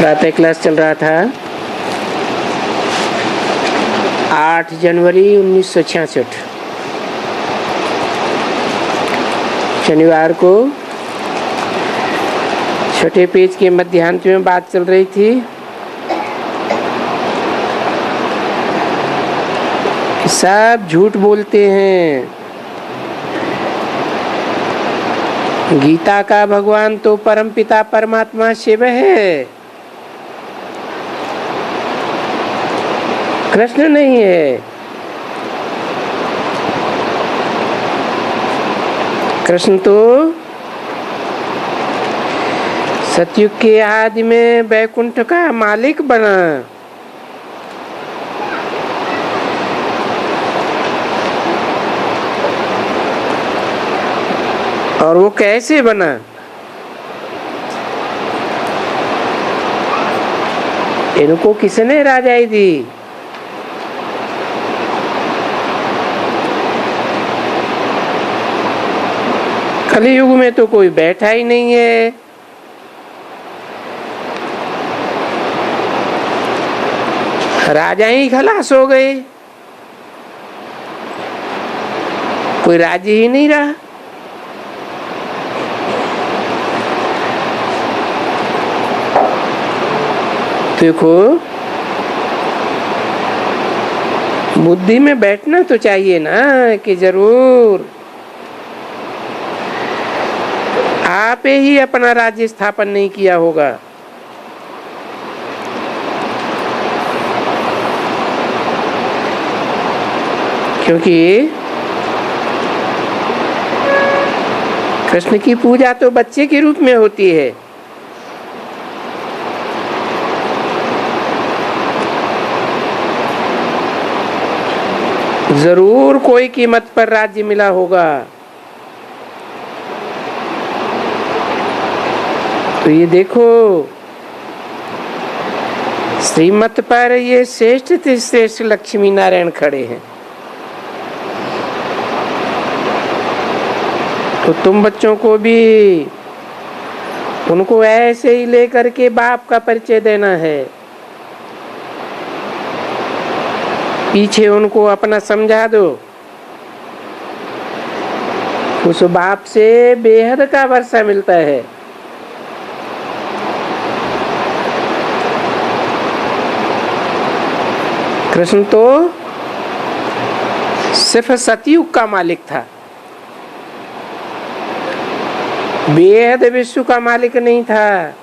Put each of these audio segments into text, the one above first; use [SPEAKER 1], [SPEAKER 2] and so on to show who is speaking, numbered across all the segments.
[SPEAKER 1] प्रातः क्लास चल रहा था 8 जनवरी 1966 शनिवार को छठे पेज के मध्यांत में बात चल रही थी। सब झूठ बोलते हैं, गीता का भगवान तो परमपिता परमात्मा शिव है, कृष्ण नहीं है। कृष्ण तो सतयुग के आदि में वैकुंठ का मालिक बना, और वो कैसे बना? इनको किसने राजाई दी? कलयुग में तो कोई बैठा ही नहीं है। राजा ही खलास हो गए, कोई राज्य ही नहीं रहा। देखो, बुद्धि में बैठना तो चाहिए ना कि जरूर आप ही अपना राज्य स्थापन नहीं किया होगा। क्योंकि कृष्ण की पूजा तो बच्चे के रूप में होती है। जरूर कोई कीमत पर राज्य मिला होगा। तो ये देखो, श्रीमत पर ये श्रेष्ठ से श्रेष्ठ लक्ष्मी नारायण खड़े हैं। तो तुम बच्चों को भी उनको ऐसे ही लेकर के बाप का परिचय देना है। पीछे उनको अपना समझा दो। उस बाप से बेहद का वर्षा मिलता है। कृष्ण तो सिर्फ सतयुग का मालिक था, बेहद विश्व का मालिक नहीं था।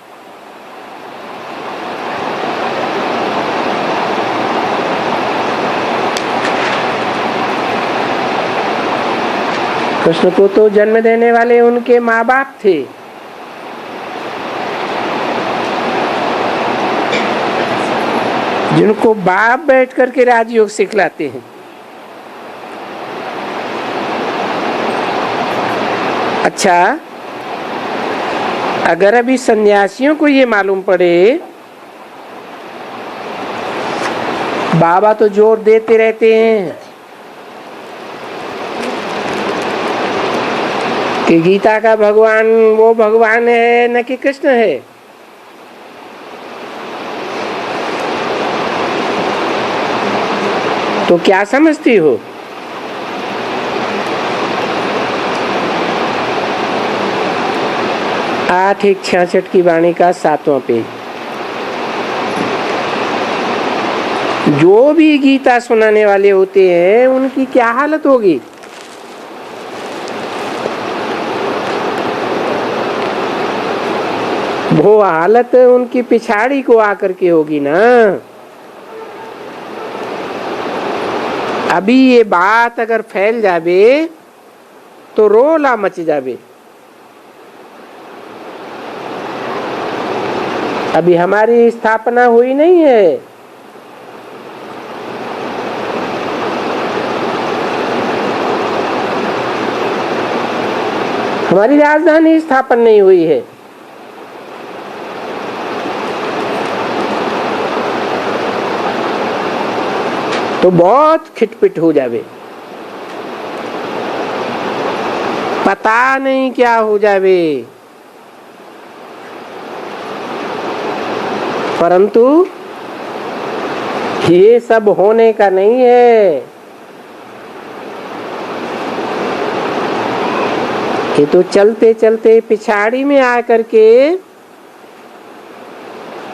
[SPEAKER 1] कृष्ण को तो जन्म देने वाले उनके माँ बाप थे। जिनको बाप बैठ करके राजयोग सिखलाते हैं। अच्छा, अगर अभी सन्यासियों को ये मालूम पड़े, बाबा तो जोर देते रहते हैं कि गीता का भगवान वो भगवान है न कि कृष्ण है। तो क्या समझती हो? आठ 166 की वाणी का 7वां पेज। जो भी गीता सुनाने वाले होते हैं उनकी क्या हालत होगी? वो हालत उनकी पिछाड़ी को आकर के होगी ना। अभी ये बात अगर फैल जावे तो रोला मच जावे। अभी हमारी स्थापना हुई नहीं है। हमारी राजधानी स्थापन नहीं हुई है। तो बहुत खिटपिट हो जावे, पता नहीं क्या हो जावे। परंतु ये सब होने का नहीं है। ये तो चलते चलते पिछाड़ी में आकर के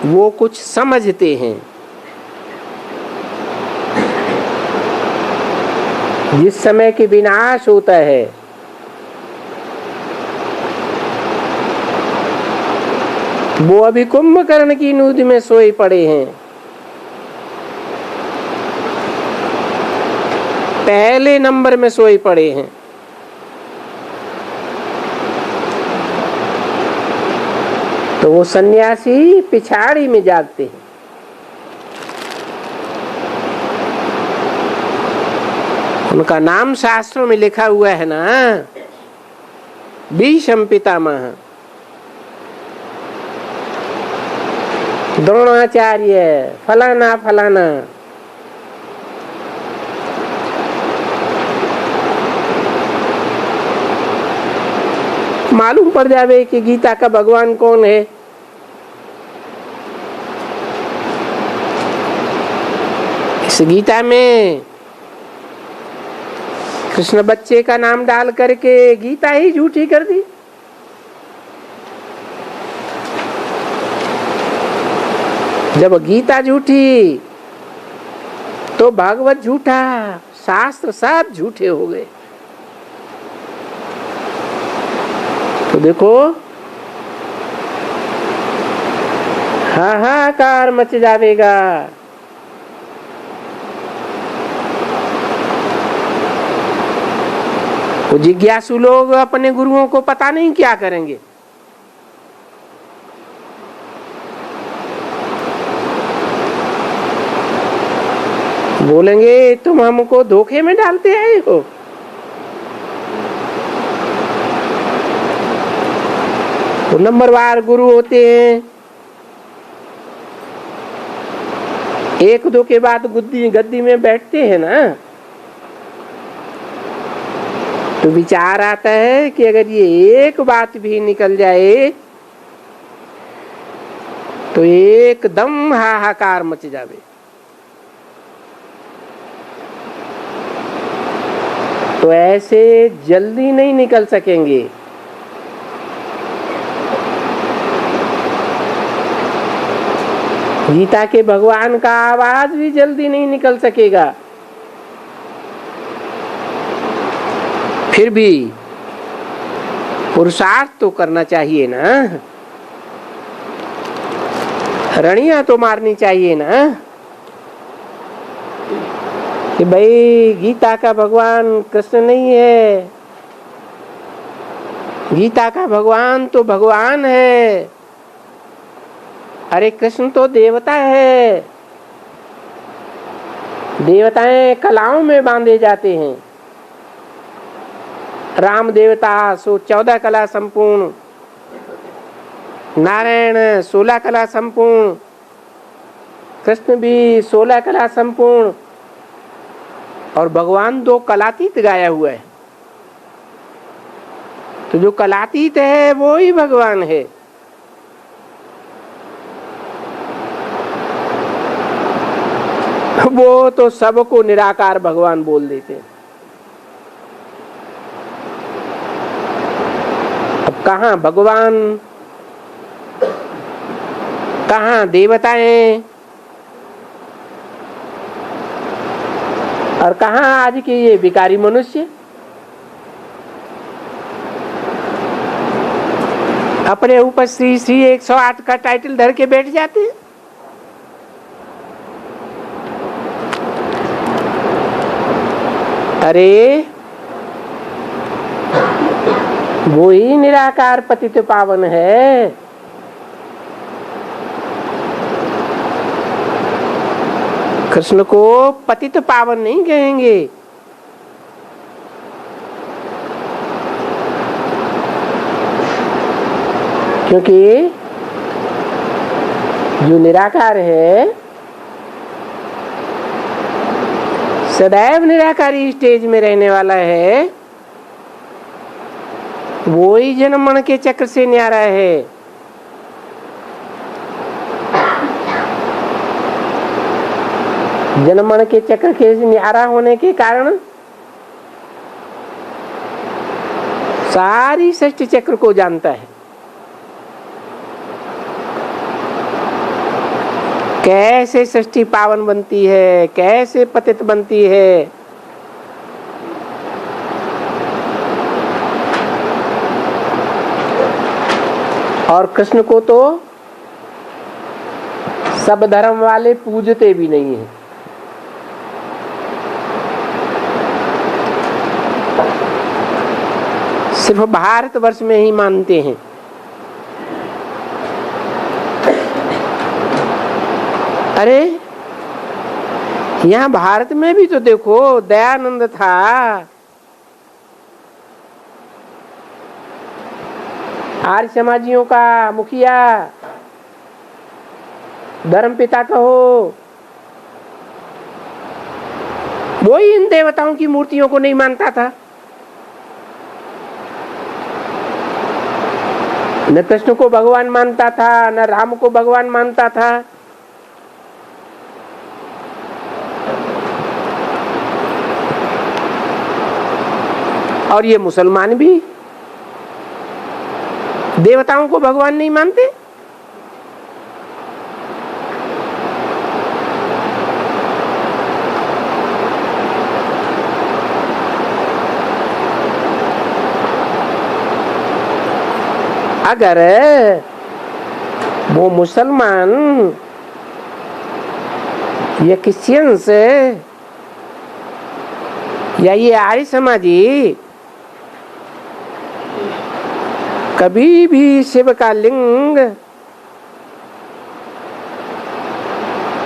[SPEAKER 1] वो कुछ समझते हैं। जिस समय कि विनाश होता है, वो अभी कुंभकर्ण की नींद में सोए पड़े हैं। पहले नंबर में सोए पड़े हैं। तो वो सन्यासी पिछाड़ी में जागते हैं। उनका नाम शास्त्रों में लिखा हुआ है ना, भीष्म पितामह, द्रोणाचार्य, फलाना फलाना। मालूम पड़ जावे कि गीता का भगवान कौन है। इस गीता में कृष्ण बच्चे का नाम डाल करके गीता ही झूठी कर दी। जब गीता झूठी तो भागवत झूठा, शास्त्र सब झूठे हो गए। तो देखो हाहाकार मच जाएगा। वो जिज्ञासु लोग अपने गुरुओं को पता नहीं क्या करेंगे। बोलेंगे तुम हमको धोखे में डालते आए हो। तो नंबरवार गुरु होते हैं, एक दो के बाद गद्दी में बैठते हैं ना, तो विचार आता है कि अगर ये एक बात भी निकल जाए तो एकदम हाहाकार मच जावे। तो ऐसे जल्दी नहीं निकल सकेंगे। गीता के भगवान का आवाज भी जल्दी नहीं निकल सकेगा। फिर भी पुरुषार्थ तो करना चाहिए ना, रणियां तो मारनी चाहिए ना कि भाई गीता का भगवान कृष्ण नहीं है, गीता का भगवान तो भगवान है। अरे कृष्ण तो देवता है, देवताएं कलाओं में बांधे जाते हैं। राम देवता सो 14 कला संपूर्ण, नारायण 16 कला संपूर्ण, कृष्ण भी 16 कला संपूर्ण, और भगवान 2 कलातीत गाया हुआ है। तो जो कलातीत है वो ही भगवान है। वो तो सबको निराकार भगवान बोल देते हैं। अब कहाँ भगवान, कहाँ देवताएं, और कहाँ आज के ये भिखारी मनुष्य अपने ऊपर श्री श्री 108 का टाइटल धर के बैठ जाते हैं। अरे वो ही निराकार पतित पावन है। कृष्ण को पतित पावन नहीं कहेंगे। क्योंकि जो निराकार है सदैव निराकारी स्टेज में रहने वाला है, वो ही जन्म मरण के चक्र से न्यारा है। जन्म मरण के चक्र के न्यारा होने के कारण सारी सृष्टि चक्र को जानता है। कैसे सृष्टि पावन बनती है, कैसे पतित बनती है। और कृष्ण को तो सब धर्म वाले पूजते भी नहीं हैं। सिर्फ भारतवर्ष में ही मानते हैं। अरे यहाँ भारत में भी तो देखो, दयानंद था, आर्य समाजियों का मुखिया, धर्मपिता कहो, वो ही इन देवताओं की मूर्तियों को नहीं मानता था। न कृष्ण को भगवान मानता था, न राम को भगवान मानता था। और ये मुसलमान भी देवताओं को भगवान नहीं मानते। अगर वो मुसलमान या क्रिश्चियंस या ये आर्य समाजी कभी भी शिव का लिंग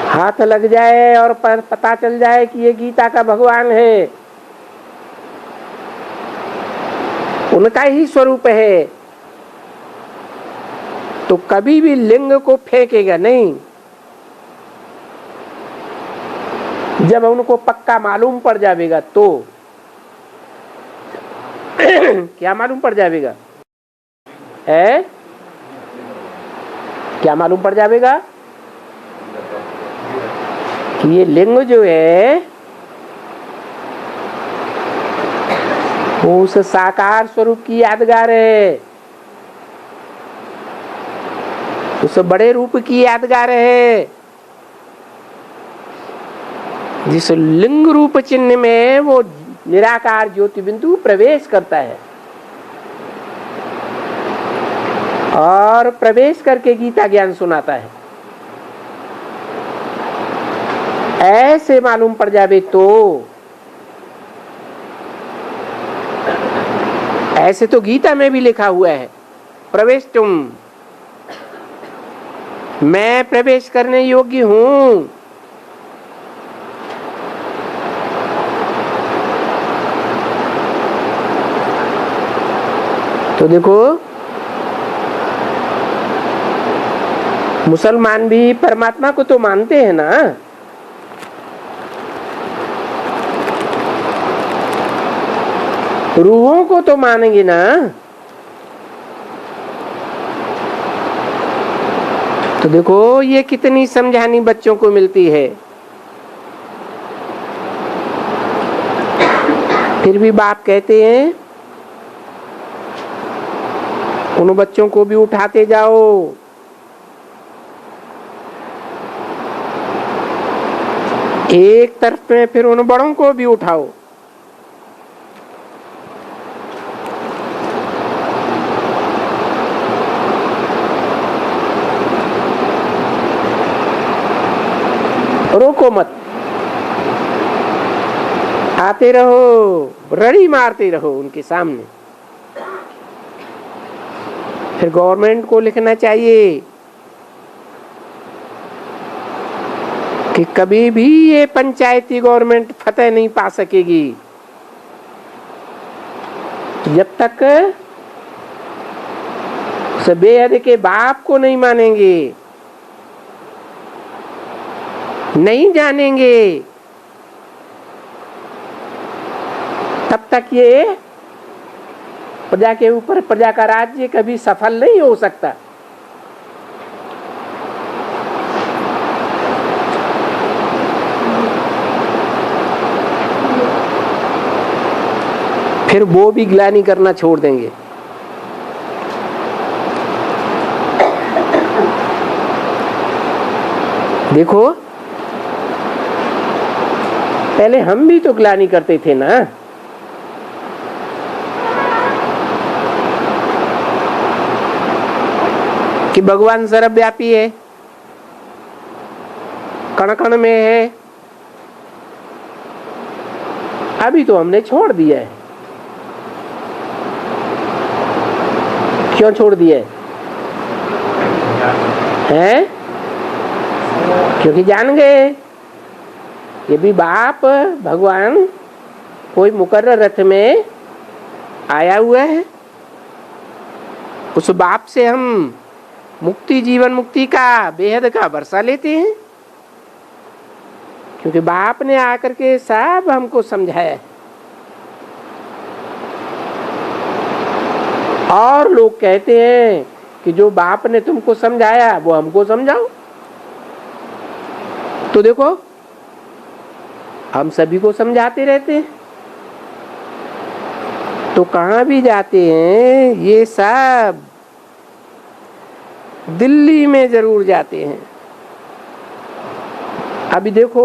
[SPEAKER 1] हाथ लग जाए और पता चल जाए कि ये गीता का भगवान है, उनका ही स्वरूप है, तो कभी भी लिंग को फेंकेगा नहीं। जब उनको पक्का मालूम पड़ जाएगा तो क्या मालूम पड़ जाएगा है, क्या मालूम पड़ जाएगा कि ये लिंग जो है वो उस साकार स्वरूप की यादगार है, उस बड़े रूप की यादगार है। जिस लिंग रूप चिन्ह में वो निराकार ज्योति बिंदु प्रवेश करता है और प्रवेश करके गीता ज्ञान सुनाता है, ऐसे मालूम पड़ जावे तो ऐसे तो गीता में भी लिखा हुआ है, प्रवेश तुम, मैं प्रवेश करने योग्य हूं। तो देखो मुसलमान भी परमात्मा को तो मानते हैं ना, रूहों को तो मानेंगे ना। तो देखो ये कितनी समझानी बच्चों को मिलती है, फिर भी बाप कहते हैं उन बच्चों को भी उठाते जाओ। एक तरफ में फिर उन बड़ों को भी उठाओ। रोको मत, आते रहो, रड़ी मारते रहो उनके सामने। फिर गवर्नमेंट को लिखना चाहिए कि कभी भी ये पंचायती गवर्नमेंट फतेह नहीं पा सकेगी जब तक उस बेहद के बाप को नहीं मानेंगे, नहीं जानेंगे, तब तक ये प्रजा के ऊपर प्रजा का राज्य कभी सफल नहीं हो सकता। फिर वो भी ग्लानि करना छोड़ देंगे। देखो पहले हम भी तो ग्लानि करते थे ना। कि भगवान सर्वव्यापी है, कण कण में है। अभी तो हमने छोड़ दिया है। क्यों छोड़ दिया है? क्योंकि जान गए ये भी बाप भगवान कोई मुकर्रर रथ में आया हुआ है। उस बाप से हम मुक्ति, जीवन मुक्ति का, बेहद का वर्षा लेते हैं। क्योंकि बाप ने आकर के सब हमको समझाया है। और लोग कहते हैं कि जो बाप ने तुमको समझाया वो हमको समझाओ। तो देखो हम सभी को समझाते रहते हैं। तो कहाँ भी जाते हैं ये सब दिल्ली में जरूर जाते हैं। अभी देखो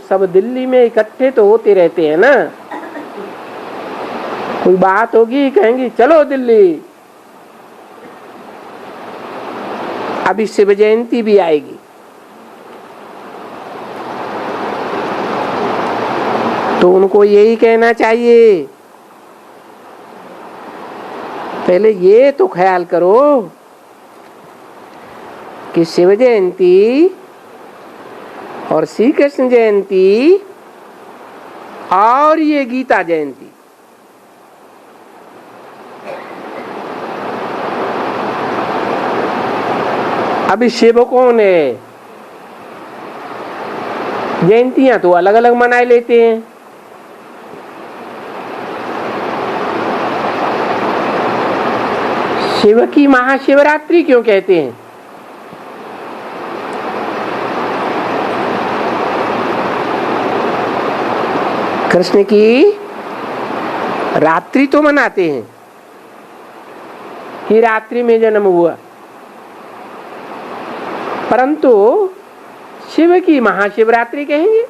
[SPEAKER 1] सब दिल्ली में इकट्ठे तो होते रहते हैं ना। कोई बात होगी कहेंगी चलो दिल्ली। अभी शिव जयंती भी आएगी। तो उनको यही कहना चाहिए, पहले ये तो ख्याल करो कि शिव जयंती और श्री कृष्ण जयंती और ये गीता जयंती, अभी शिव कौन है? जयंतियां तो अलग अलग मनाए लेते हैं। शिव की महाशिवरात्रि क्यों कहते हैं? कृष्ण की रात्रि तो मनाते हैं कि रात्रि में जन्म हुआ, परंतु शिव की महाशिवरात्रि कहेंगे।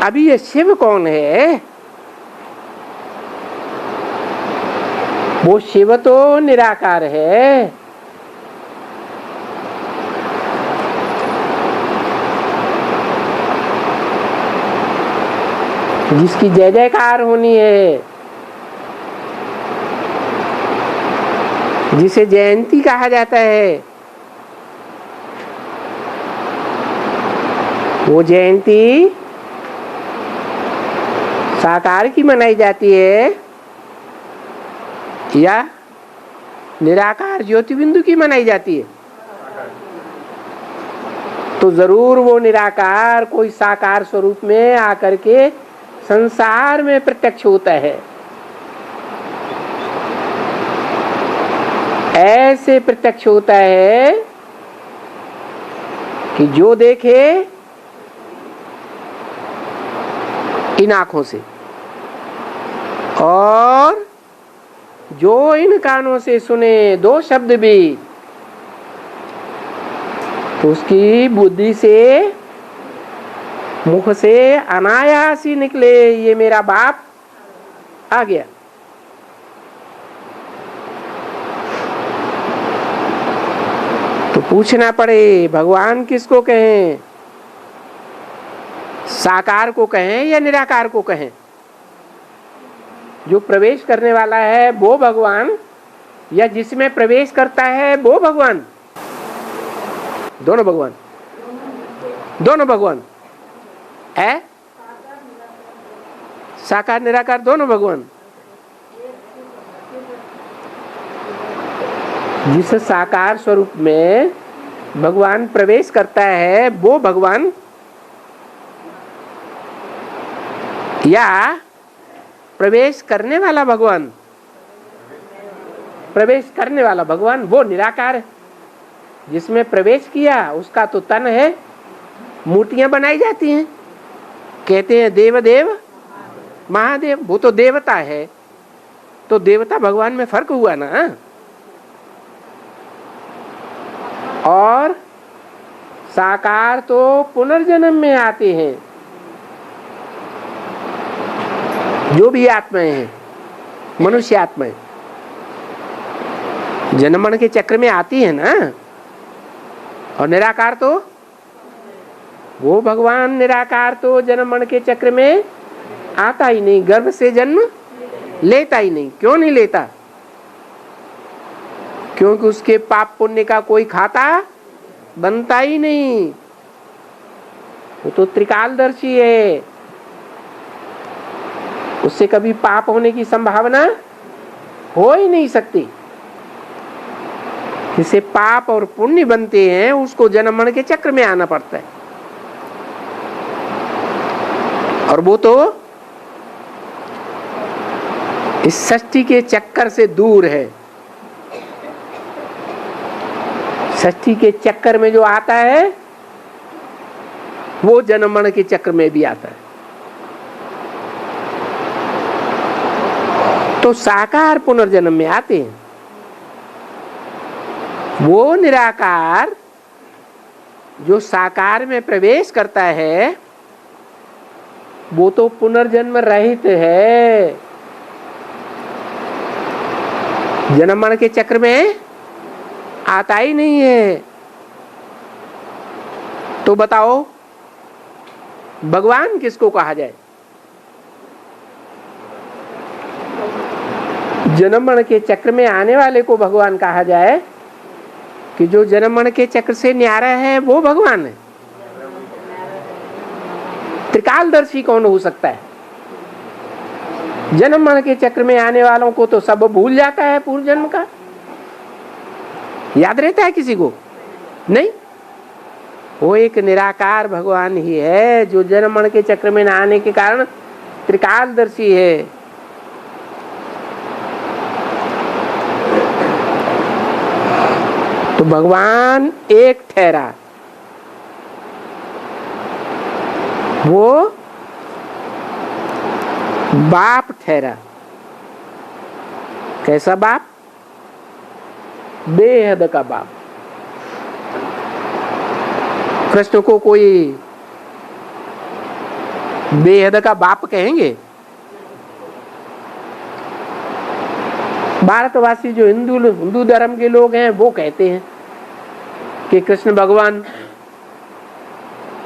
[SPEAKER 1] अभी ये शिव कौन है? वो शिव तो निराकार है। जिसकी जय जयकार होनी है, जिसे जयंती कहा जाता है, वो जयंती साकार की मनाई जाती है या निराकार ज्योति बिंदु की मनाई जाती है? तो जरूर वो निराकार कोई साकार स्वरूप में आकर के संसार में प्रत्यक्ष होता है। ऐसे प्रत्यक्ष होता है कि जो देखे इन आंखों से और जो इन कानों से सुने दो शब्द भी, तो उसकी बुद्धि से मुख से अनायास ही निकले ये मेरा बाप आ गया। तो पूछना पड़े भगवान किसको कहें? साकार को कहें या निराकार को कहें? जो प्रवेश करने वाला है वो भगवान या जिसमें प्रवेश करता है वो भगवान? दोनों भगवान, दोनों भगवान है। साकार निराकार दोनों भगवान। जिस साकार स्वरूप में भगवान प्रवेश करता है वो भगवान, या प्रवेश करने वाला भगवान? प्रवेश करने वाला भगवान वो निराकार है। जिसमें प्रवेश किया उसका तो तन है। मूर्तियां बनाई जाती हैं, कहते हैं देव देव महादेव, वो तो देवता है, तो देवता भगवान में फर्क हुआ ना। और साकार तो पुनर्जन्म में आते हैं, जो भी आत्माएं हैं, मनुष्य आत्माएं जन्म मरण के चक्र में आती है ना। और निराकार तो वो भगवान निराकार तो जन्म मरण के चक्र में आता ही नहीं, गर्भ से जन्म लेता ही नहीं। क्यों नहीं लेता? क्योंकि उसके पाप पुण्य का कोई खाता बनता ही नहीं। वो तो त्रिकालदर्शी है, उससे कभी पाप होने की संभावना हो ही नहीं सकती। जिसे पाप और पुण्य बनते हैं उसको जन्म मरण के चक्र में आना पड़ता है। और वो तो इस सृष्टि के चक्कर से दूर है। सृष्टि के चक्कर में जो आता है वो जन्म मरण के चक्र में भी आता है। तो साकार पुनर्जन्म में आते हैं। वो निराकार जो साकार में प्रवेश करता है वो तो पुनर्जन्म रहित है, जन्म मरण के चक्र में आता ही नहीं है। तो बताओ भगवान किसको कहा जाए? जन्म मरण के चक्र में आने वाले को भगवान कहा जाए कि जो जन्म मरण के चक्र से न्यारा है वो भगवान है। त्रिकालदर्शी कौन हो सकता है? जन्म मरण के चक्र में आने वालों को तो सब भूल जाता है, पूर्व जन्म का याद रहता है किसी को? नहीं। वो एक निराकार भगवान ही है जो जन्म मरण के चक्र में न आने के कारण त्रिकालदर्शी है। तो भगवान एक ठहरा, वो बाप ठहरा। कैसा बाप? बेहद का बाप। कृष्ण को कोई बेहद का बाप कहेंगे? भारतवासी जो हिंदू धर्म के लोग हैं वो कहते हैं कि कृष्ण भगवान।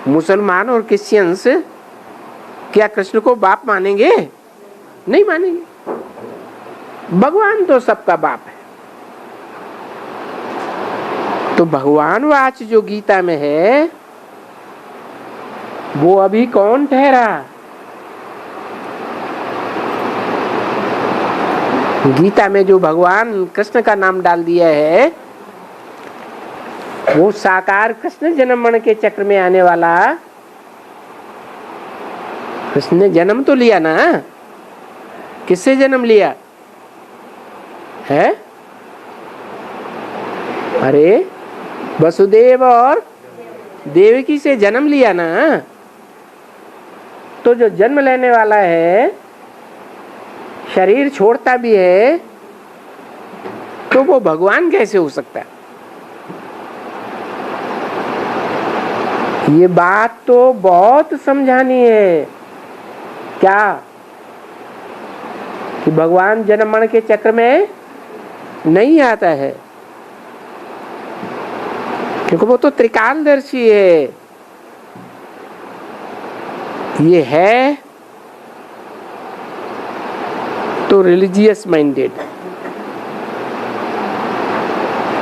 [SPEAKER 1] मुसलमान और क्रिश्चियंस क्या कृष्ण को बाप मानेंगे? नहीं मानेंगे। भगवान तो सबका बाप है। तो भगवान वाच जो गीता में है वो अभी कौन ठहरा? गीता में जो भगवान कृष्ण का नाम डाल दिया है वो साकार कृष्ण जन्म मरण के चक्र में आने वाला। कृष्ण ने जन्म तो लिया ना। किससे जन्म लिया है? अरे वसुदेव और देवकी से जन्म लिया ना। तो जो जन्म लेने वाला है शरीर छोड़ता भी है तो वो भगवान कैसे हो सकता है? ये बात तो बहुत समझानी है। क्या कि भगवान जन्म मरण के चक्र में नहीं आता है क्योंकि वो तो त्रिकालदर्शी है। ये है तो रिलीजियस माइंडेड।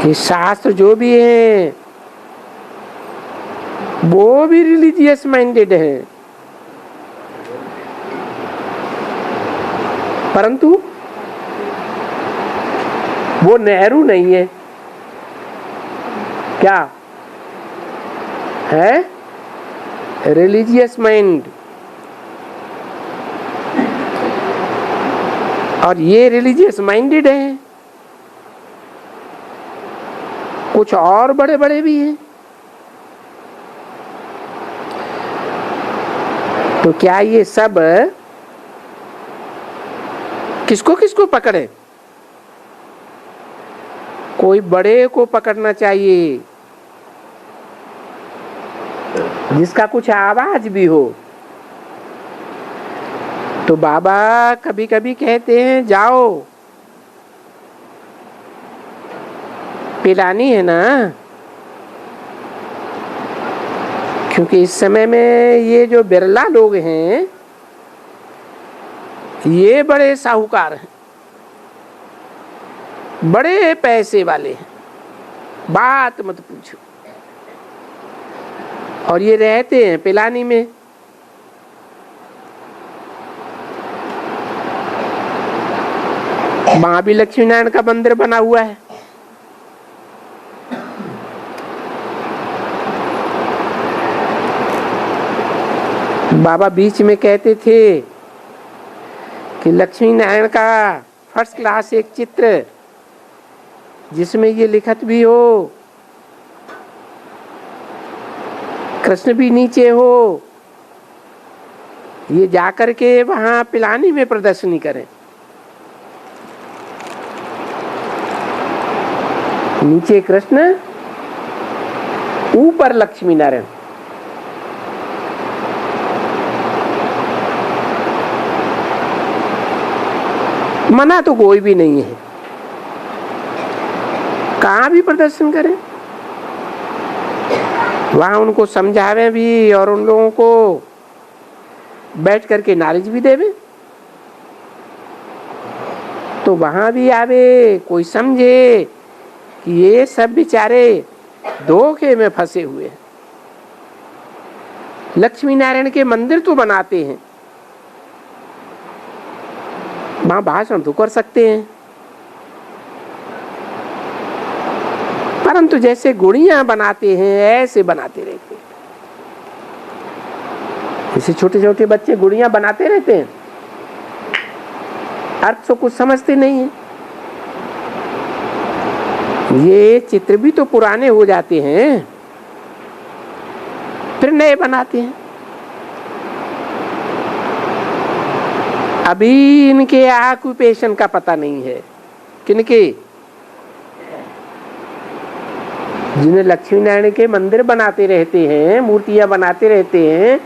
[SPEAKER 1] ये शास्त्र जो भी है वो भी रिलीजियस माइंडेड है, परंतु वो नेहरू नहीं है। क्या है? Religious mind. और ये रिलीजियस माइंडेड है। कुछ और बड़े बड़े भी हैं। तो क्या ये सब किसको किसको पकड़े? कोई बड़े को पकड़ना चाहिए जिसका कुछ आवाज भी हो। तो बाबा कभी कभी कहते हैं जाओ, पिलानी है ना। क्योंकि इस समय में ये जो बिरला लोग हैं ये बड़े साहूकार हैं, बड़े पैसे वाले हैं, बात मत पूछो। और ये रहते हैं पिलानी में। वहां भी लक्ष्मी नारायण का मंदिर बना हुआ है। बाबा बीच में कहते थे कि लक्ष्मी नारायण का फर्स्ट क्लास एक चित्र जिसमें ये लिखत भी हो, कृष्ण भी नीचे हो, ये जाकर के वहां पिलानी में प्रदर्शनी करें। नीचे कृष्ण, ऊपर लक्ष्मी नारायण। मना तो कोई भी नहीं है, कहां भी प्रदर्शन करें, वहां उनको समझावे भी और उन लोगों को बैठ करके नॉलेज भी देवे। तो वहां भी आवे, कोई समझे कि ये सब बेचारे धोखे में फंसे हुए हैं। लक्ष्मी नारायण के मंदिर तो बनाते हैं, वहां भाषण तो कर सकते हैं, परंतु जैसे गुड़ियां बनाते हैं ऐसे बनाते रहते हैं। जैसे छोटे छोटे बच्चे गुड़ियां बनाते रहते हैं, अर्थ तो कुछ समझते नहीं है। ये चित्र भी तो पुराने हो जाते हैं, फिर नए बनाते हैं। अभी इनके ऑक्यूपेशन का पता नहीं है। किनके? जिन्हें लक्ष्मी नारायण के मंदिर बनाते रहते हैं, मूर्तियां बनाते रहते हैं,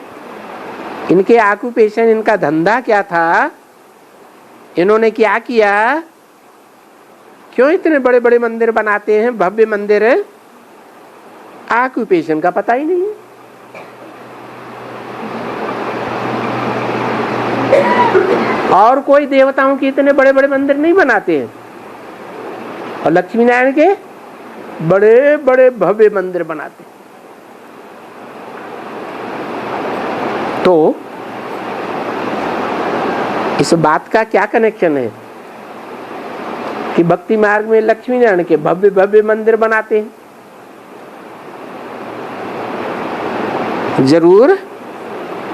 [SPEAKER 1] इनके ऑक्यूपेशन, इनका धंधा क्या था, इन्होंने क्या किया, क्यों इतने बड़े बड़े मंदिर बनाते हैं, भव्य मंदिर? ऑक्यूपेशन का पता ही नहीं है। और कोई देवताओं के इतने बड़े बड़े मंदिर नहीं बनाते हैं, और लक्ष्मी नारायण के बड़े बड़े भव्य मंदिर बनाते हैं। तो इस बात का क्या कनेक्शन है कि भक्ति मार्ग में लक्ष्मी नारायण के भव्य भव्य मंदिर बनाते हैं? जरूर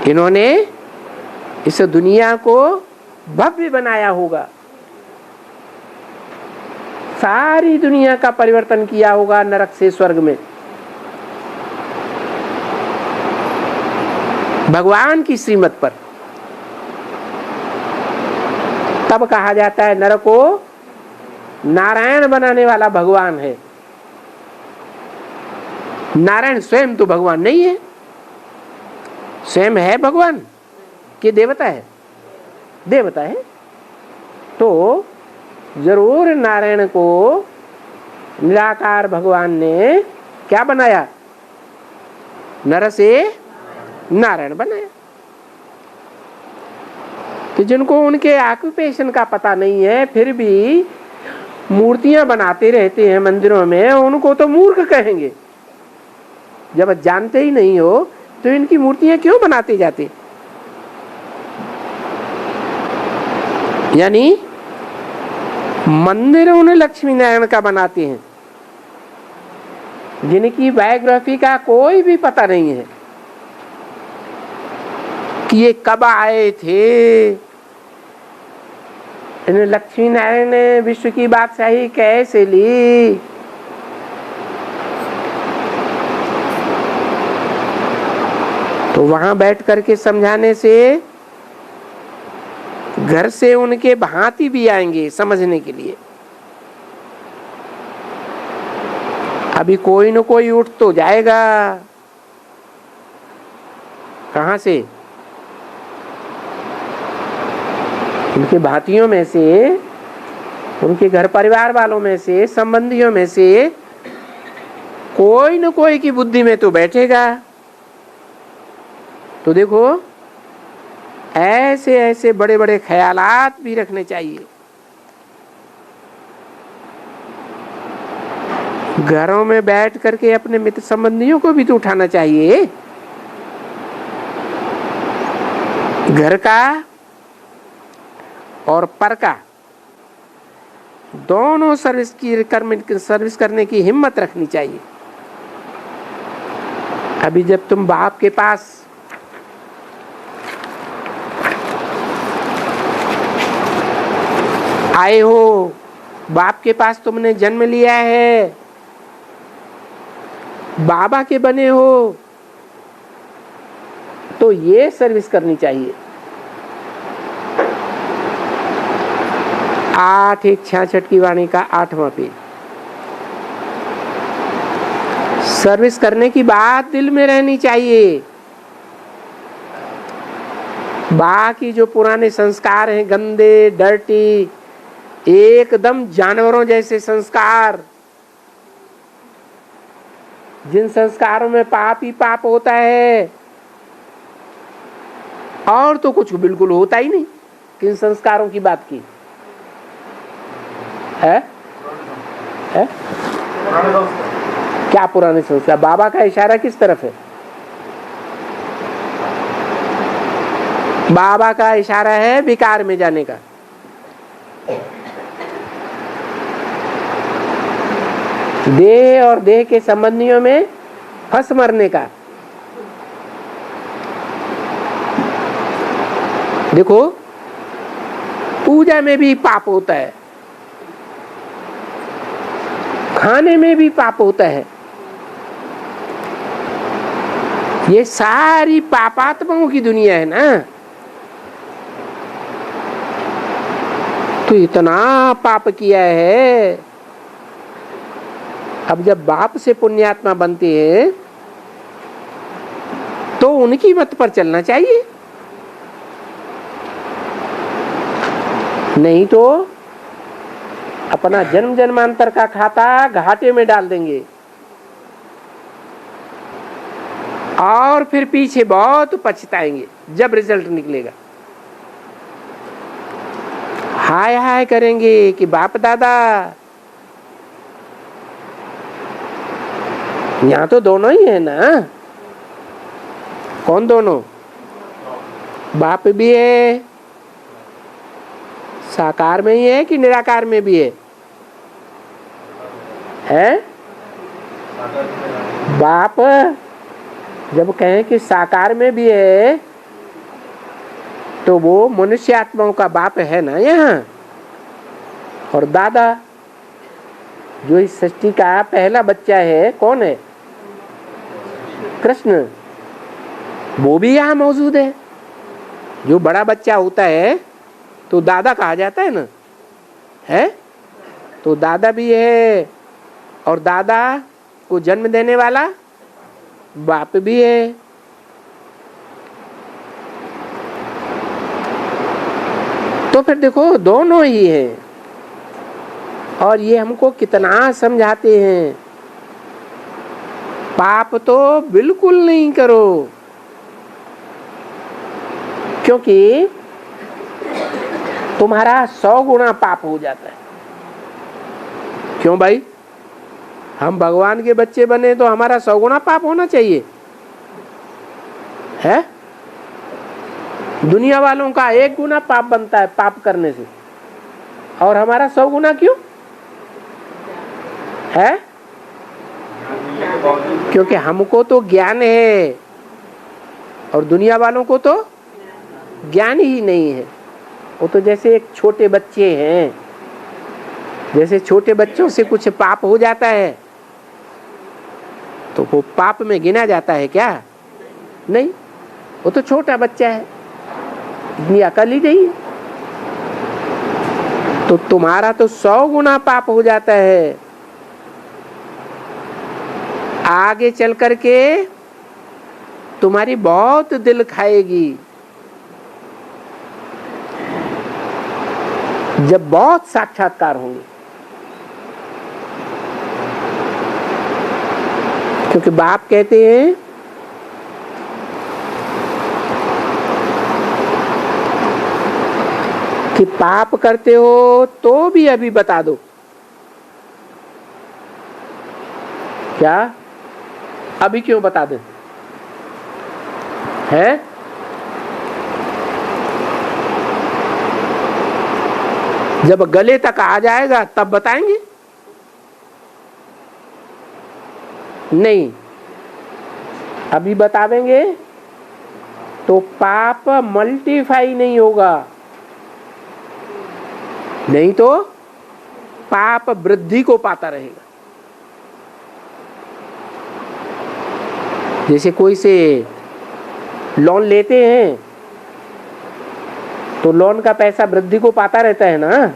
[SPEAKER 1] इन्होंने इस दुनिया को भव्य बनाया होगा, सारी दुनिया का परिवर्तन किया होगा नरक से स्वर्ग में। भगवान की श्रीमत पर। तब कहा जाता है नरक को नारायण बनाने वाला भगवान है। नारायण स्वयं तो भगवान नहीं है। स्वयं है भगवान कि देवता है? देवता है। तो जरूर नारायण को निराकार भगवान ने क्या बनाया? नर से नारायण बनाया। तो जिनको उनके ऑक्यूपेशन का पता नहीं है फिर भी मूर्तियां बनाते रहते हैं मंदिरों में, उनको तो मूर्ख कहेंगे। जब जानते ही नहीं हो तो इनकी मूर्तियां क्यों बनाते जाते? यानी मंदिर उन्हें लक्ष्मी नारायण का बनाते हैं जिनकी बायोग्राफी का कोई भी पता नहीं है कि ये कब आए थे, इन्हें लक्ष्मी नारायण ने विश्व की बादशाही कैसे ली। तो वहां बैठ करके समझाने से घर से उनके भांति भी आएंगे समझने के लिए। अभी कोई न कोई उठ तो जाएगा। कहां से? उनके भांतियों में से, उनके घर परिवार वालों में से, संबंधियों में से कोई न कोई की बुद्धि में तो बैठेगा। तो देखो, ऐसे ऐसे बड़े बड़े ख्यालात भी रखने चाहिए। घरों में बैठ करके अपने मित्र संबंधियों को भी तो उठाना चाहिए। घर का और पर का दोनों सर्विस करने की हिम्मत रखनी चाहिए। अभी जब तुम बाप के पास आए हो, बाप के पास तुमने जन्म लिया है, बाबा के बने हो, तो ये सर्विस करनी चाहिए। 8:166 की वाणी का 8वां पेज। सर्विस करने की बात दिल में रहनी चाहिए। बाकी जो पुराने संस्कार हैं, गंदे, डर्टी, एकदम जानवरों जैसे संस्कार, जिन संस्कारों में पाप ही पाप होता है और तो कुछ बिल्कुल होता ही नहीं। किन संस्कारों की बात की है? क्या पुराने संस्कार? बाबा का इशारा किस तरफ है? बाबा का इशारा है विकार में जाने का। देह और देह के संबंधियों में फंस मरने का। देखो, पूजा में भी पाप होता है, खाने में भी पाप होता है। ये सारी पापात्माओं की दुनिया है ना। तो इतना पाप किया है, अब जब बाप से पुण्यात्मा बनते हैं तो उनकी मत पर चलना चाहिए, नहीं तो अपना जन्म जन्मांतर का खाता घाटे में डाल देंगे और फिर पीछे बहुत पछताएंगे जब रिजल्ट निकलेगा। हाय हाय करेंगे कि बाप दादा। यहाँ तो दोनों ही है ना। कौन दोनों? बाप भी है, साकार में ही है कि निराकार में भी है? हैं? बाप जब कहें कि साकार में भी है तो वो मनुष्य आत्माओं का बाप है ना यहाँ। और दादा जो इस सृष्टि का पहला बच्चा है, कौन है? कृष्ण, वो भी यहाँ मौजूद है। जो बड़ा बच्चा होता है तो दादा कहा जाता है ना, है? तो दादा भी है और दादा को जन्म देने वाला बाप भी है। तो फिर देखो, दोनों ही है। और ये हमको कितना समझाते हैं, पाप तो बिल्कुल नहीं करो, क्योंकि तुम्हारा 100 गुना पाप हो जाता है। क्यों भाई? हम भगवान के बच्चे बने तो हमारा 100 गुना पाप होना चाहिए, है? दुनिया वालों का 1 गुना पाप बनता है पाप करने से, और हमारा 100 गुना क्यों है? क्योंकि हमको तो ज्ञान है और दुनिया वालों को तो ज्ञान ही नहीं है। वो तो जैसे एक छोटे बच्चे हैं, जैसे छोटे बच्चों से कुछ पाप हो जाता है तो वो पाप में गिना जाता है क्या? नहीं, वो तो छोटा बच्चा है, इतनी अकल ही नहीं है। तो तुम्हारा तो 100 गुना पाप हो जाता है। आगे चल करके तुम्हारी बहुत दिल खाएगी। जब बहुत साक्षात्कार होंगे, क्योंकि बाप कहते हैं कि पाप करते हो तो भी अभी बता दो। क्या अभी क्यों बता दें? है जब गले तक आ जाएगा तब बताएंगे? नहीं, अभी बतावेंगे तो पाप मल्टीफाई नहीं होगा, नहीं तो पाप वृद्धि को पाता रहेगा। जैसे कोई से लोन लेते हैं तो लोन का पैसा वृद्धि को पाता रहता है ना,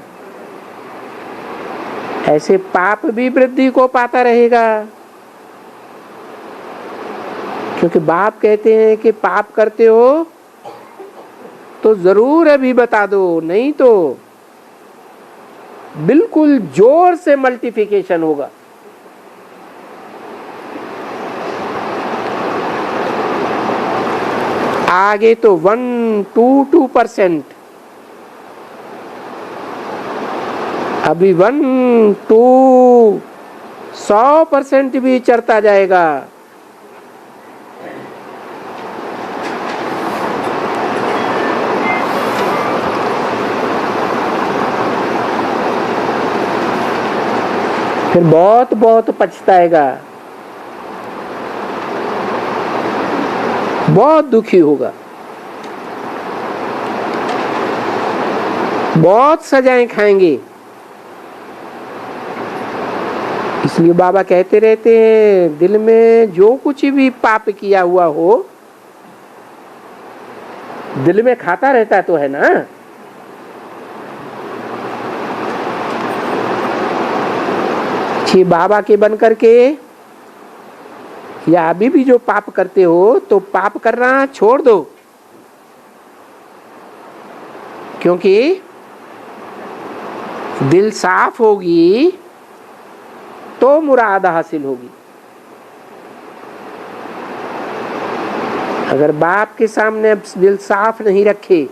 [SPEAKER 1] ऐसे पाप भी वृद्धि को पाता रहेगा। क्योंकि बाप कहते हैं कि पाप करते हो तो जरूर अभी बता दो, नहीं तो बिल्कुल जोर से मल्टीप्लिकेशन होगा। आगे तो 1-2%, अभी 1-2-100% भी चढ़ता जाएगा। फिर बहुत बहुत पछताएगा, बहुत दुखी होगा, बहुत सजाएं खाएंगे। इसलिए बाबा कहते रहते हैं दिल में जो कुछ भी पाप किया हुआ हो दिल में खाता रहता तो है ना। छे बाबा के बन करके या अभी भी जो पाप करते हो तो पाप करना छोड़ दो, क्योंकि दिल साफ होगी तो मुराद हासिल होगी। अगर बाप के सामने दिल साफ नहीं रखे,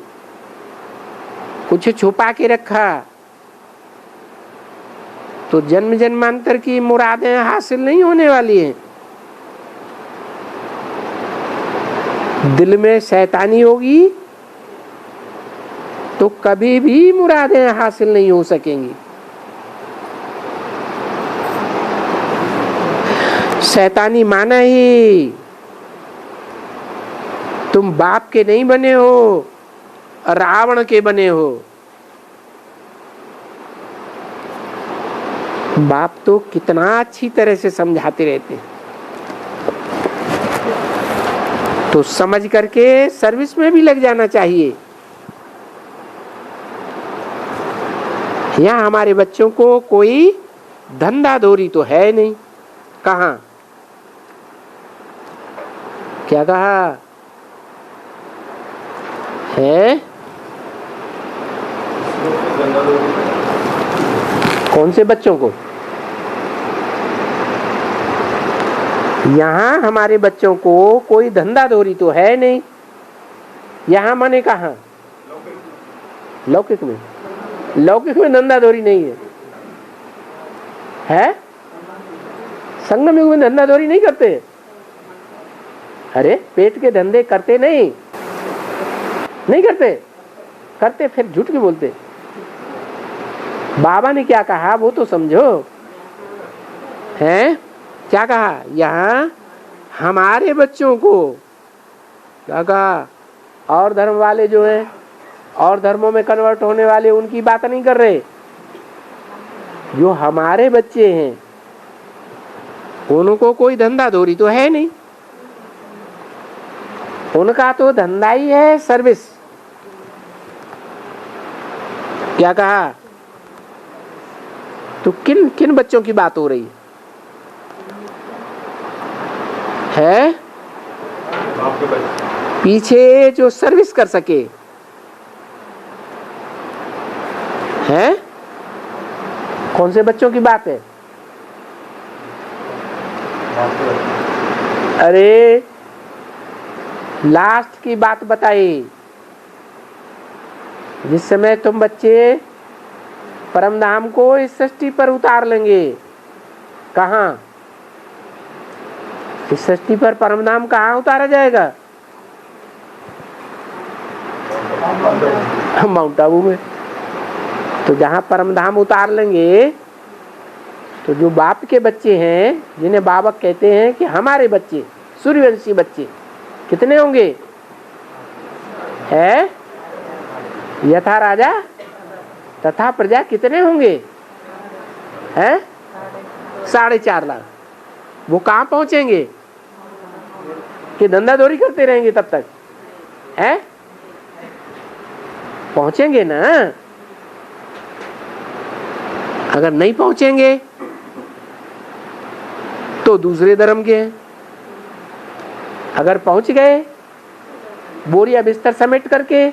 [SPEAKER 1] कुछ छुपा के रखा, तो जन्म जन्मांतर की मुरादें हासिल नहीं होने वाली हैं। दिल में शैतानी होगी तो कभी भी मुरादें हासिल नहीं हो सकेंगी। शैतानी माना ही तुम बाप के नहीं बने हो, रावण के बने हो। बाप तो कितना अच्छी तरह से समझाते रहते हैं, तो समझ करके सर्विस में भी लग जाना चाहिए। यहाँ हमारे बच्चों को कोई धंधा धोरी तो है नहीं। कहाँ? क्या कहा है? कौन से बच्चों को? यहाँ हमारे बच्चों को कोई धंधा धोरी तो है नहीं। यहाँ माने कहाँ? लौकिक में। लौकिक में धंधा धोरी नहीं है, है? संगम युग में धंधा धोरी नहीं करते। अरे पेट के धंधे करते नहीं, नहीं करते। करते फिर झूठ क्यों बोलते? बाबा ने क्या कहा वो तो समझो, हैं? क्या कहा? यहाँ हमारे बच्चों को क्या कहा? और धर्म वाले जो हैं, और धर्मों में कन्वर्ट होने वाले, उनकी बात नहीं कर रहे। जो हमारे बच्चे हैं उनको कोई धंधा धोरी तो है नहीं। उनका तो धंधा ही है सर्विस। क्या कहा? तो किन किन बच्चों की बात हो रही है? पीछे जो सर्विस कर सके हैं? कौन से बच्चों की बात है? अरे लास्ट की बात बताई, जिस समय तुम बच्चे परम धाम को इस सृष्टि पर उतार लेंगे। कहाँ? इस सृष्टि पर परम धाम कहाँ उतारा जाएगा? माउंट आबू में। तो जहाँ परम धाम उतार लेंगे, तो जो बाप के बच्चे हैं, जिन्हें बाबा कहते हैं कि हमारे बच्चे सूर्यवंशी बच्चे, कितने होंगे? है यथा राजा तथा प्रजा कितने होंगे? हैं 4.5 लाख। वो कहाँ पहुंचेंगे? कि धंधाधोरी करते रहेंगे तब तक? है पहुंचेंगे ना। अगर नहीं पहुंचेंगे तो दूसरे धर्म के हैं। अगर पहुंच गए बोरिया बिस्तर समेट करके,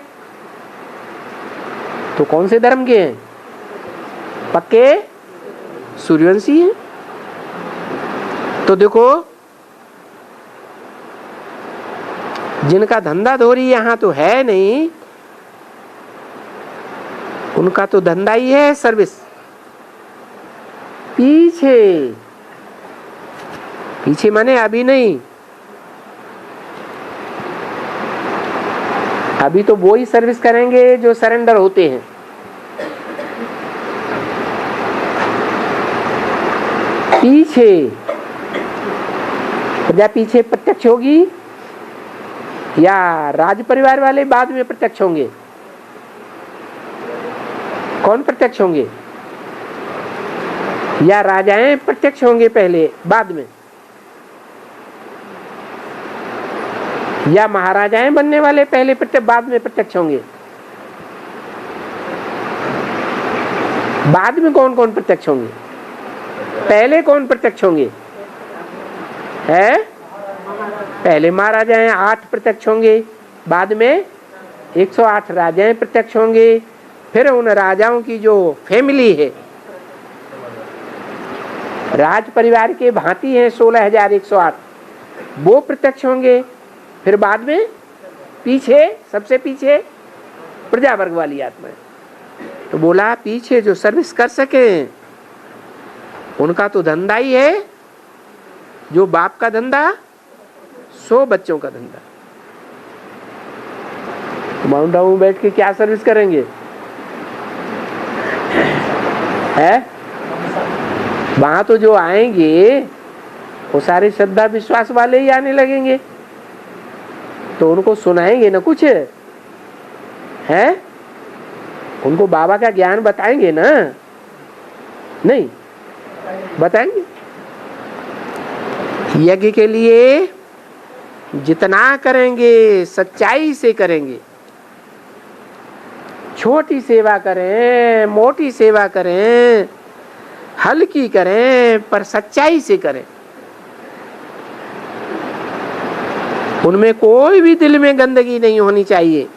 [SPEAKER 1] तो कौन से धर्म के हैं? पक्के सूर्यवंशी हैं। तो देखो, जिनका धंधा धोरी यहां तो है नहीं, उनका तो धंधा ही है सर्विस। पीछे पीछे माने अभी नहीं, अभी तो वो ही सर्विस करेंगे जो सरेंडर होते हैं। पीछे प्रजा पीछे प्रत्यक्ष होगी, या राज परिवार वाले बाद में प्रत्यक्ष होंगे? कौन प्रत्यक्ष होंगे? या राजाएं प्रत्यक्ष होंगे पहले बाद में? या महाराजाएं बनने वाले पहले प्रत्यक्ष बाद में प्रत्यक्ष होंगे? बाद में कौन कौन प्रत्यक्ष होंगे? पहले कौन प्रत्यक्ष होंगे? है पहले महाराजाएं 8 प्रत्यक्ष होंगे, बाद में 108 राजाएं प्रत्यक्ष होंगे। फिर उन राजाओं की जो फैमिली है, राज परिवार के भांति है 16,108, वो प्रत्यक्ष होंगे। फिर बाद में पीछे सबसे पीछे प्रजा वर्ग वाली आत्माएं। तो बोला पीछे जो सर्विस कर सके उनका तो धंधा ही है, जो बाप का धंधा, 100 बच्चों का धंधा। माउंट आबू में बैठ के क्या सर्विस करेंगे? है वहां तो जो आएंगे वो सारे श्रद्धा विश्वास वाले ही आने लगेंगे, तो उनको सुनाएंगे ना कुछ, है उनको बाबा का ज्ञान बताएंगे ना? नहीं बताएंगे। यज्ञ के लिए जितना करेंगे सच्चाई से करेंगे, छोटी सेवा करें, मोटी सेवा करें, हल्की करें, पर सच्चाई से करें। उनमें कोई भी दिल में गंदगी नहीं होनी चाहिए।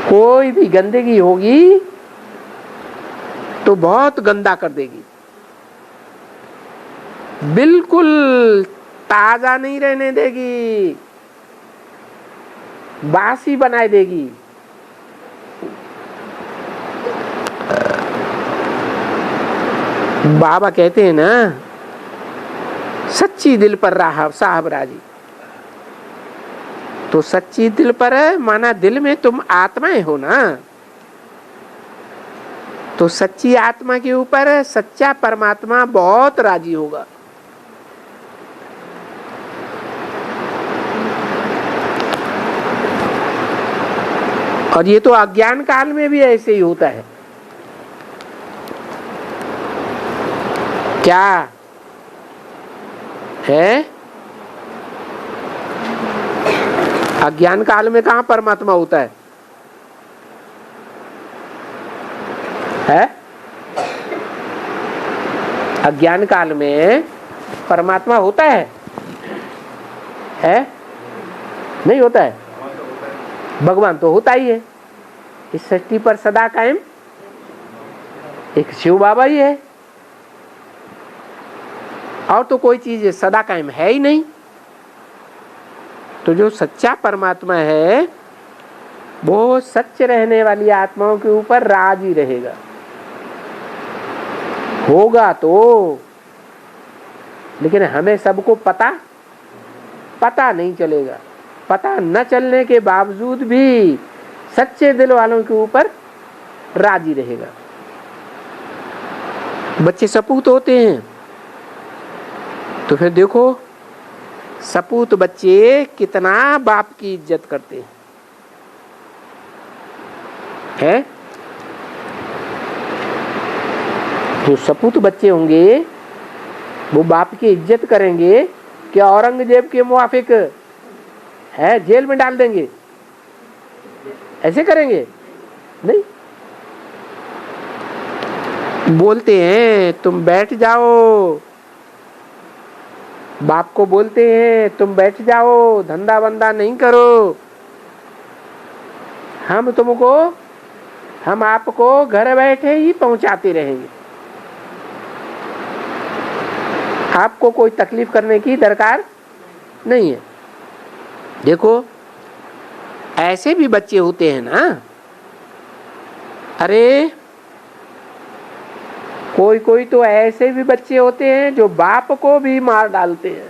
[SPEAKER 1] कोई भी गंदगी होगी तो बहुत गंदा कर देगी, बिल्कुल ताजा नहीं रहने देगी, बासी बनाए देगी। बाबा कहते हैं ना, सच्ची दिल पर रहा साहब राजी। तो सच्ची दिल पर है माना दिल में तुम आत्माएं हो ना, तो सच्ची आत्मा के ऊपर सच्चा परमात्मा बहुत राजी होगा। और ये तो अज्ञान काल में भी ऐसे ही होता है। क्या है? अज्ञान काल में कहां परमात्मा होता है? अज्ञान काल में परमात्मा होता है नहीं होता है? भगवान तो होता ही है इस सृष्टि पर सदा कायम, एक शिव बाबा ही है, और तो कोई चीज सदा कायम है ही नहीं। तो जो सच्चा परमात्मा है वो सच रहने वाली आत्माओं के ऊपर राजी रहेगा, होगा तो। लेकिन हमें सबको पता नहीं चलेगा। पता न चलने के बावजूद भी सच्चे दिल वालों के ऊपर राजी रहेगा। बच्चे सपूत होते हैं तो फिर देखो सपूत बच्चे कितना बाप की इज्जत करते हैं। जो सपूत बच्चे होंगे वो बाप की इज्जत करेंगे क्या औरंगजेब के मुआफिक है जेल में डाल देंगे? ऐसे करेंगे नहीं। बोलते हैं तुम बैठ जाओ, बाप को बोलते हैं तुम बैठ जाओ, धंधा बंदा नहीं करो, हम आपको घर बैठे ही पहुंचाते रहेंगे, आपको कोई तकलीफ करने की दरकार नहीं है। देखो ऐसे भी बच्चे होते हैं ना। अरे कोई तो ऐसे भी बच्चे होते हैं जो बाप को भी मार डालते हैं।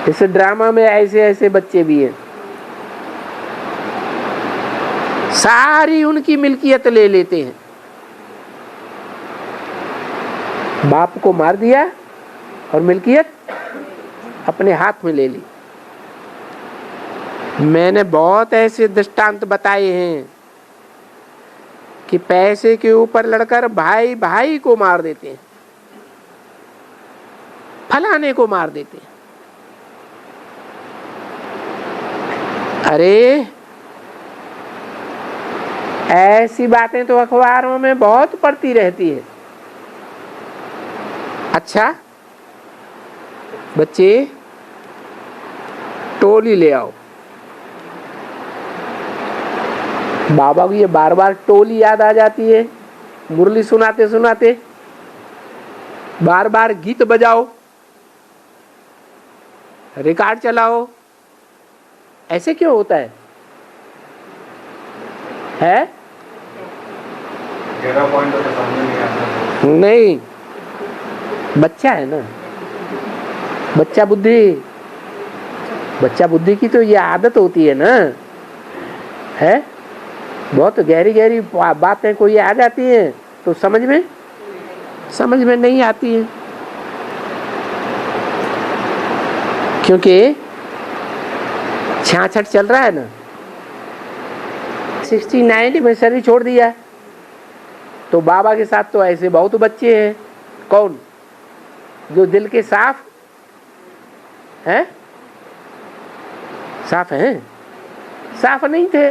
[SPEAKER 1] इस ड्रामा में ऐसे बच्चे भी हैं, सारी उनकी मिल्कियत ले लेते हैं। बाप को मार दिया और मिल्कियत अपने हाथ में ले ली। मैंने बहुत ऐसे दृष्टांत बताए हैं कि पैसे के ऊपर लड़कर भाई भाई को मार देते हैं, फलाने को मार देते हैं। अरे ऐसी बातें तो अखबारों में बहुत पढ़ती रहती है। अच्छा बच्चे टोली ले आओ। बाबा को ये बार बार टोली याद आ जाती है, मुरली सुनाते सुनाते। बार बार गीत बजाओ, रिकॉर्ड चलाओ, ऐसे क्यों होता है?
[SPEAKER 2] पॉइंट तो समझ नहीं आता।
[SPEAKER 1] नहीं, बच्चा है ना, बच्चा बुद्धि की तो ये आदत होती है ना। बहुत गहरी गहरी बातें कोई आ जाती हैं तो समझ में नहीं आती है, क्योंकि 66 चल रहा है ना। 69 में शरीर छोड़ दिया तो बाबा के साथ तो ऐसे बहुत बच्चे हैं। कौन? जो दिल के साफ हैं, साफ हैं, साफ नहीं थे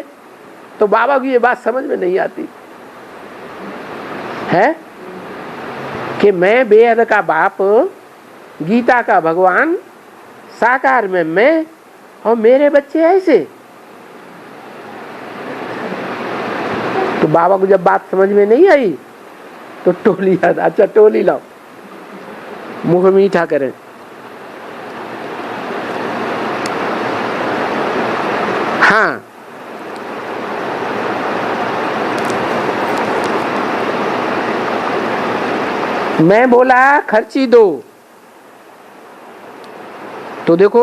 [SPEAKER 1] तो बाबा की ये बात समझ में नहीं आती है कि मैं बेहद का बाप, गीता का भगवान, साकार में मैं और मेरे बच्चे ऐसे। तो बाबा को जब बात समझ में नहीं आई तो टोली याद। अच्छा टोली लाओ, मुंह मीठा करें। हाँ, मैं बोला खर्ची दो तो देखो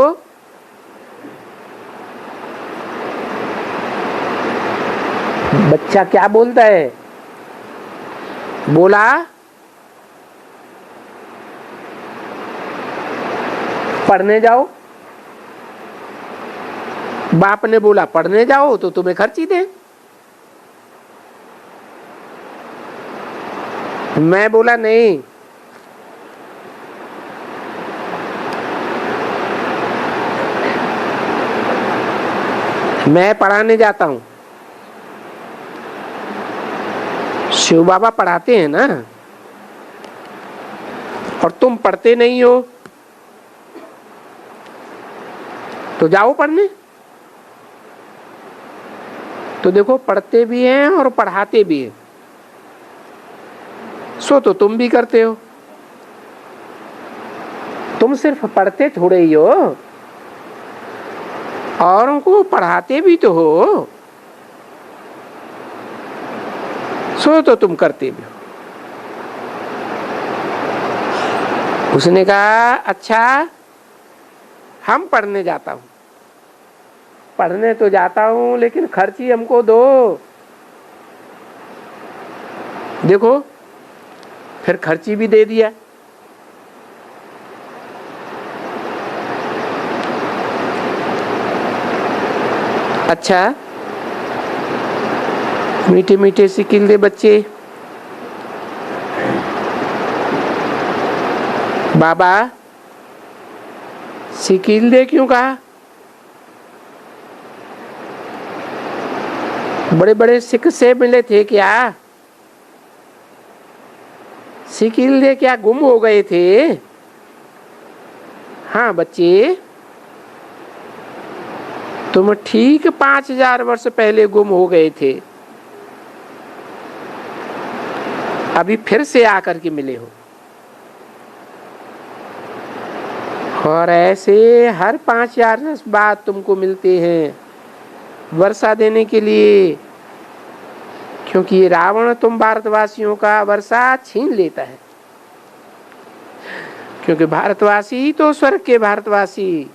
[SPEAKER 1] बच्चा क्या बोलता है। बोला पढ़ने जाओ। बाप ने बोला पढ़ने जाओ तो तुम्हें खर्ची दे। मैं बोला नहीं, मैं पढ़ाने जाता हूं। शिव बाबा पढ़ाते हैं ना, और तुम पढ़ते नहीं हो, तो जाओ पढ़ने। तो देखो, पढ़ते भी हैं और पढ़ाते भी हैं, सो तो तुम भी करते हो। तुम सिर्फ पढ़ते थोड़े ही हो, औरों को पढ़ाते भी तो हो, सो तो तुम करते भी हो। उसने कहा, अच्छा हम पढ़ने जाता हूं, पढ़ने तो जाता हूं लेकिन खर्ची हमको दो। देखो, फिर खर्ची भी दे दिया। अच्छा, मीठे मीठे सिकिल दे बच्चे। बाबा, सिकिल दे क्यों कहा? बड़े बड़े सिख से मिले थे क्या? सिकिल दे क्या गुम हो गए थे? हाँ बच्चे, तुम ठीक 5000 वर्ष पहले गुम हो गए थे, अभी फिर से आकर के मिले हो। और ऐसे हर 5000 वर्ष बाद तुमको मिलते हैं वर्षा देने के लिए, क्योंकि ये रावण तुम भारतवासियों का वर्षा छीन लेता है। क्योंकि भारतवासी ही तो स्वर्ग के भारतवासी,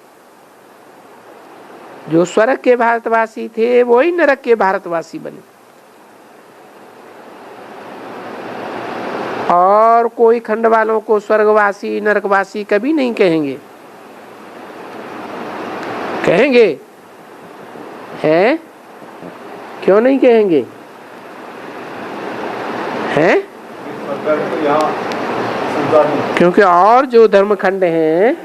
[SPEAKER 1] जो स्वर्ग के भारतवासी थे वो ही नरक के भारतवासी बने। और कोई खंड वालों को स्वर्गवासी नरकवासी कभी नहीं कहेंगे। कहेंगे? हैं? क्यों नहीं कहेंगे? हैं? क्योंकि और जो धर्मखंड हैं,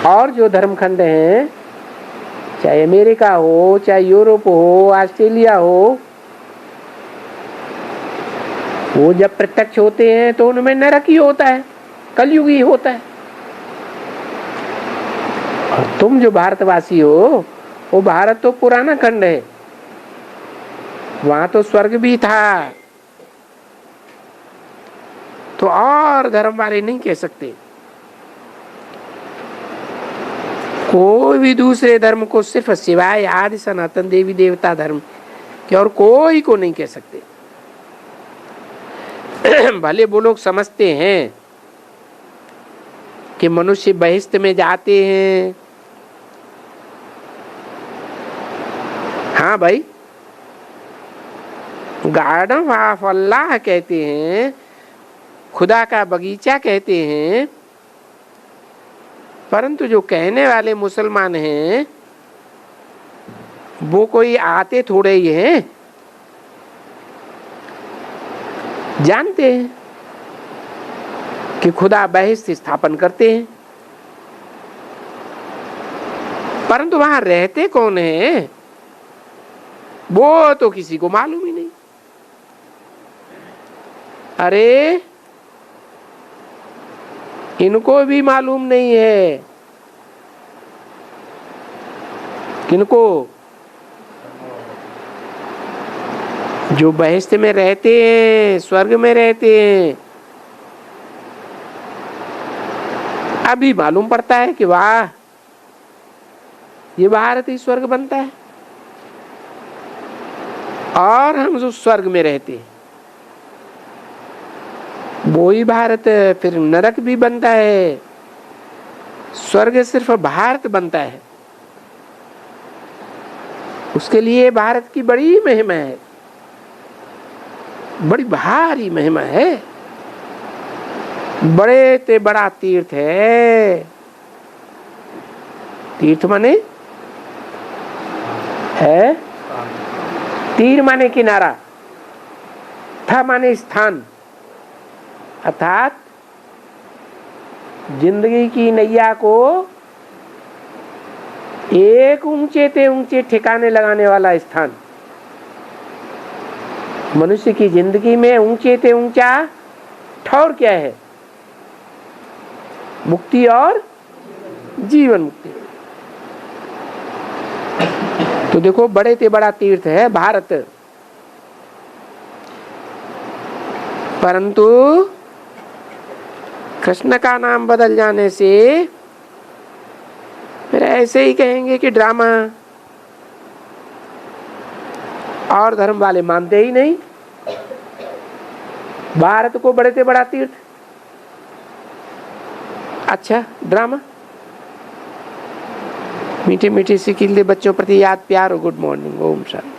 [SPEAKER 1] और जो धर्मखंड हैं, चाहे अमेरिका हो, चाहे यूरोप हो, ऑस्ट्रेलिया हो, वो जब प्रत्यक्ष होते हैं तो उनमें नरक ही होता है, कलयुग ही होता है। और तुम जो भारतवासी हो, वो भारत तो पुराना खंड है, वहां तो स्वर्ग भी था। तो और धर्म वाले नहीं कह सकते, कोई भी दूसरे धर्म को सिर्फ सिवाय आदि सनातन देवी देवता धर्म के और कोई को नहीं कह सकते। भले वो लोग समझते हैं कि मनुष्य बहिष्त में जाते हैं। हाँ भाई, गार्डन ऑफ अल्लाह कहते हैं, खुदा का बगीचा कहते हैं, परंतु जो कहने वाले मुसलमान हैं वो कोई आते थोड़े ही हैं, जानते हैं कि खुदा बहिष्त स्थापन करते हैं, परंतु वहां रहते कौन हैं वो तो किसी को मालूम ही नहीं। अरे इनको भी मालूम नहीं है। किनको? जो बहिष्त में रहते हैं, स्वर्ग में रहते हैं, अभी मालूम पड़ता है कि वाह, ये भारत ही स्वर्ग बनता है। और हम जो स्वर्ग में रहते हैं वो ही भारत फिर नरक भी बनता है। स्वर्ग सिर्फ भारत बनता है, उसके लिए भारत की बड़ी महिमा है, बड़ी भारी महिमा है, बड़े ते बड़ा तीर्थ है। तीर्थ माने है, तीर माने किनारा, था माने स्थान, अर्थात जिंदगी की नैया को एक ऊंचे ते ऊंचे ठिकाने लगाने वाला स्थान। मनुष्य की जिंदगी में ऊंचे ते ऊंचा ठौर क्या है? मुक्ति और जीवन मुक्ति। तो देखो, बड़े से बड़ा तीर्थ है भारत, परंतु कृष्ण का नाम बदल जाने से फिर ऐसे ही कहेंगे कि ड्रामा, और धर्म वाले मानते ही नहीं भारत को बड़े से बड़ा तीर्थ। अच्छा, ड्रामा। मीठे मीठे से खिलते बच्चों प्रति याद, प्यार और गुड मॉर्निंग। ओम शांति।